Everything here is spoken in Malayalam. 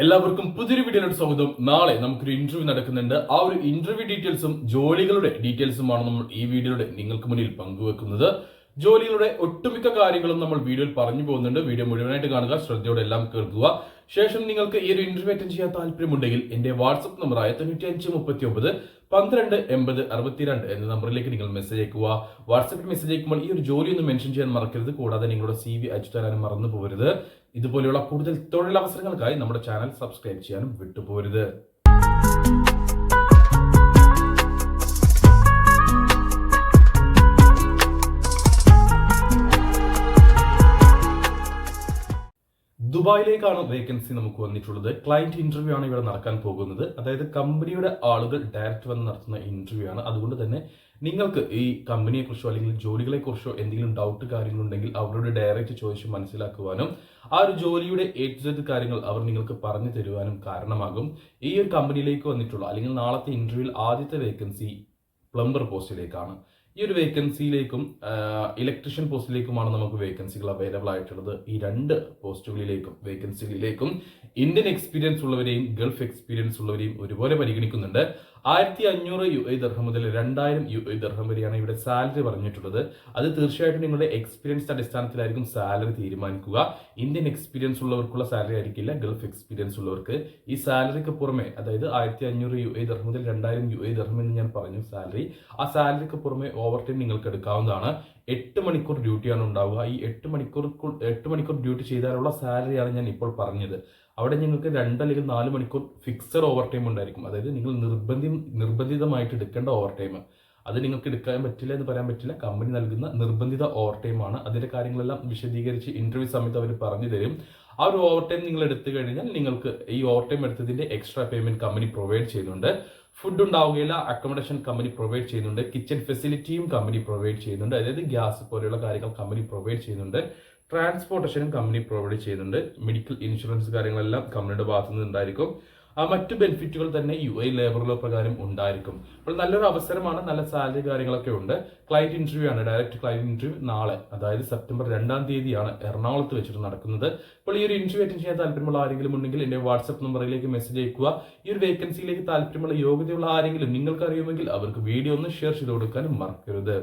എല്ലാവർക്കും പുതിയൊരു വീഡിയോയിലോട്ട് സ്വാഗതം. നാളെ നമുക്കൊരു ഇന്റർവ്യൂ നടക്കുന്നുണ്ട്. ആ ഒരു ഇന്റർവ്യൂ ഡീറ്റെയിൽസും ജോലികളുടെ ഡീറ്റെയിൽസുമാണ് നമ്മൾ ഈ വീഡിയോയിലൂടെ നിങ്ങൾക്ക് മുന്നിൽ പങ്കുവെക്കുന്നത്. ജോലികളുടെ ഒട്ടുമിക്ക കാര്യങ്ങളും നമ്മൾ വീഡിയോയിൽ പറഞ്ഞു പോകുന്നുണ്ട്. വീഡിയോ മുഴുവനായിട്ട് കാണുക, ശ്രദ്ധയോടെ എല്ലാം കേൾക്കുക. ശേഷം നിങ്ങൾക്ക് ഈ ഒരു ഇന്റർവ്യൂ അറ്റൻഡ് ചെയ്യാൻ താല്പര്യമുണ്ടെങ്കിൽ എന്റെ വാട്സ്ആപ്പ് നമ്പറായ 9539128062 എന്ന നമ്പറിലേക്ക് നിങ്ങൾ മെസ്സേജ് അയക്കുക. വാട്സ്ആപ്പിൽ മെസ്സേജ് അയക്കുമ്പോൾ ഈ ഒരു ജോലി ഒന്ന് മെൻഷൻ ചെയ്യാൻ മറക്കരുത്. കൂടാതെ നിങ്ങളുടെ CV അയച്ചു തരാനും മറന്നു പോകരുത്. ഇതുപോലെയുള്ള കൂടുതൽ തൊഴിലവസരങ്ങൾക്കായി നമ്മുടെ ചാനൽ സബ്സ്ക്രൈബ് ചെയ്യാനും വിട്ടുപോകരുത്. ദുബായിലേക്കാണ് വേക്കൻസി നമുക്ക് വന്നിട്ടുള്ളത്. ക്ലയന്റ് ഇന്റർവ്യൂ ആണ് ഇവിടെ നടക്കാൻ പോകുന്നത്. അതായത് കമ്പനിയുടെ ആളുകൾ ഡയറക്റ്റ് വന്ന് നടത്തുന്ന ഇന്റർവ്യൂ ആണ്. അതുകൊണ്ട് തന്നെ നിങ്ങൾക്ക് ഈ കമ്പനിയെ കുറിച്ചോ അല്ലെങ്കിൽ ജോലികളെ കുറിച്ചോ എന്തെങ്കിലും ഡൗട്ട് കാര്യങ്ങളുണ്ടെങ്കിൽ അവരോട് ഡയറക്റ്റ് ചോദിച്ച് മനസ്സിലാക്കുവാനും ആ ഒരു ജോലിയുടെ A to Z കാര്യങ്ങൾ അവർ നിങ്ങൾക്ക് പറഞ്ഞു തരുവാനും കാരണമാകും. ഈ ഒരു കമ്പനിയിലേക്ക് വന്നിട്ടുള്ള അല്ലെങ്കിൽ നാളത്തെ ഇന്റർവ്യൂവിൽ ആദ്യത്തെ വേക്കൻസി പ്ലംബർ പോസ്റ്റിലേക്കാണ്. ഈ ഒരു വേക്കൻസിയിലേക്കും ഇലക്ട്രീഷ്യൻ പോസ്റ്റിലേക്കുമാണ് നമുക്ക് വേക്കൻസികൾ അവൈലബിൾ ആയിട്ടുള്ളത്. ഈ രണ്ട് വേക്കൻസികളിലേക്കും ഇന്ത്യൻ എക്സ്പീരിയൻസ് ഉള്ളവരെയും ഗൾഫ് എക്സ്പീരിയൻസ് ഉള്ളവരെയും ഒരുപോലെ പരിഗണിക്കുന്നുണ്ട്. 1500 UAE ദർഹം മുതൽ 2000 UAE ദർഹം വരെയാണ് ഇവിടെ സാലറി പറഞ്ഞിട്ടുള്ളത്. അത് തീർച്ചയായിട്ടും നിങ്ങളുടെ എക്സ്പീരിയൻസ് അടിസ്ഥാനത്തിലായിരിക്കും സാലറി തീരുമാനിക്കുക. ഇന്ത്യൻ എക്സ്പീരിയൻസ് ഉള്ളവർക്കുള്ള സാലറി ആയിരിക്കില്ല ഗൾഫ് എക്സ്പീരിയൻസ് ഉള്ളവർക്ക്. ഈ സാലറിക്ക് പുറമെ, അതായത് 1500 UAE ദർഹം മുതൽ 2000 UAE ദർഹം എന്ന് ഞാൻ പറഞ്ഞു സാലറി, ആ സാലറിക്ക് പുറമെ ഓവർ ടൈം നിങ്ങൾക്ക് എടുക്കാവുന്നതാണ്. 8 മണിക്കൂർ ഡ്യൂട്ടിയാണ് ഉണ്ടാവുക. ഈ 8 മണിക്കൂർ ഡ്യൂട്ടി ചെയ്താലുള്ള സാലറിയാണ് ഞാൻ ഇപ്പോൾ പറഞ്ഞത്. അവിടെ നിങ്ങൾക്ക് 2 അല്ലെങ്കിൽ 4 മണിക്കൂർ ഫിക്സഡ് ഓവർ ടൈം ഉണ്ടായിരിക്കും. അതായത് നിങ്ങൾ നിർബന്ധിതമായിട്ട് എടുക്കേണ്ട ഓവർ ടൈം. അത് നിങ്ങൾക്ക് എടുക്കാൻ പറ്റില്ല എന്ന് പറയാൻ പറ്റില്ല. കമ്പനി നൽകുന്ന നിർബന്ധിത ഓവർ ടൈം ആണ്. അതിന്റെ കാര്യങ്ങളെല്ലാം വിശദീകരിച്ച് ഇന്റർവ്യൂ സമയത്ത് അവർ പറഞ്ഞു തരും. ആ ഒരു ഓവർ ടൈം നിങ്ങൾ എടുത്തു കഴിഞ്ഞാൽ നിങ്ങൾക്ക് ഈ ഓവർ ടൈം എടുത്തതിന്റെ എക്സ്ട്രാ പേയ്മെന്റ് കമ്പനി പ്രൊവൈഡ് ചെയ്യുന്നുണ്ട്. ഫുഡ് ഉണ്ടാവുകയില്ല, അക്കോമഡേഷൻ കമ്പനി പ്രൊവൈഡ് ചെയ്യുന്നുണ്ട്, കിച്ചൺ ഫെസിലിറ്റിയും കമ്പനി പ്രൊവൈഡ് ചെയ്യുന്നുണ്ട്. അതായത് ഗ്യാസ് പോലെയുള്ള കാര്യങ്ങൾ കമ്പനി പ്രൊവൈഡ് ചെയ്യുന്നുണ്ട്, ട്രാൻസ്പോർട്ടേഷനും കമ്പനി പ്രൊവൈഡ് ചെയ്യുന്നുണ്ട്, മെഡിക്കൽ ഇൻഷുറൻസ് കാര്യങ്ങളെല്ലാം കമ്പനിയുടെ ഭാഗത്തു നിന്ന് ഉണ്ടായിരിക്കും. മറ്റു ബെനിഫിറ്റുകൾ തന്നെ UAE ലേബർ ലോ പ്രകാരം ഉണ്ടായിരിക്കും. അപ്പോൾ നല്ലൊരു അവസരമാണ്, നല്ല സാലറി കാര്യങ്ങളൊക്കെ ഉണ്ട്. ക്ലയന്റ് ഇന്റർവ്യൂ ആണ്, ഡയറക്റ്റ് ക്ലയന്റ് ഇന്റർവ്യൂ നാളെ, അതായത് സെപ്റ്റംബർ 2-ാം തീയതിയാണ് എറണാകുളത്ത് വെച്ചിട്ട് നടക്കുന്നത്. അപ്പോൾ ഈ ഒരു ഇന്റർവ്യൂ അറ്റൻഡ് ചെയ്യാൻ താല്പര്യമുള്ള ആരെങ്കിലും ഉണ്ടെങ്കിൽ എന്റെ വാട്സ്ആപ്പ് നമ്പറിലേക്ക് മെസ്സേജ് അയക്കുക. ഈ ഒരു വേക്കൻസിയിലേക്ക് താല്പര്യമുള്ള യോഗ്യതയുള്ള ആരെങ്കിലും നിങ്ങൾക്ക് അറിയുമെങ്കിൽ അവർക്ക് വീഡിയോ ഒന്ന് ഷെയർ ചെയ്ത് കൊടുക്കാനും മറക്കരുത്.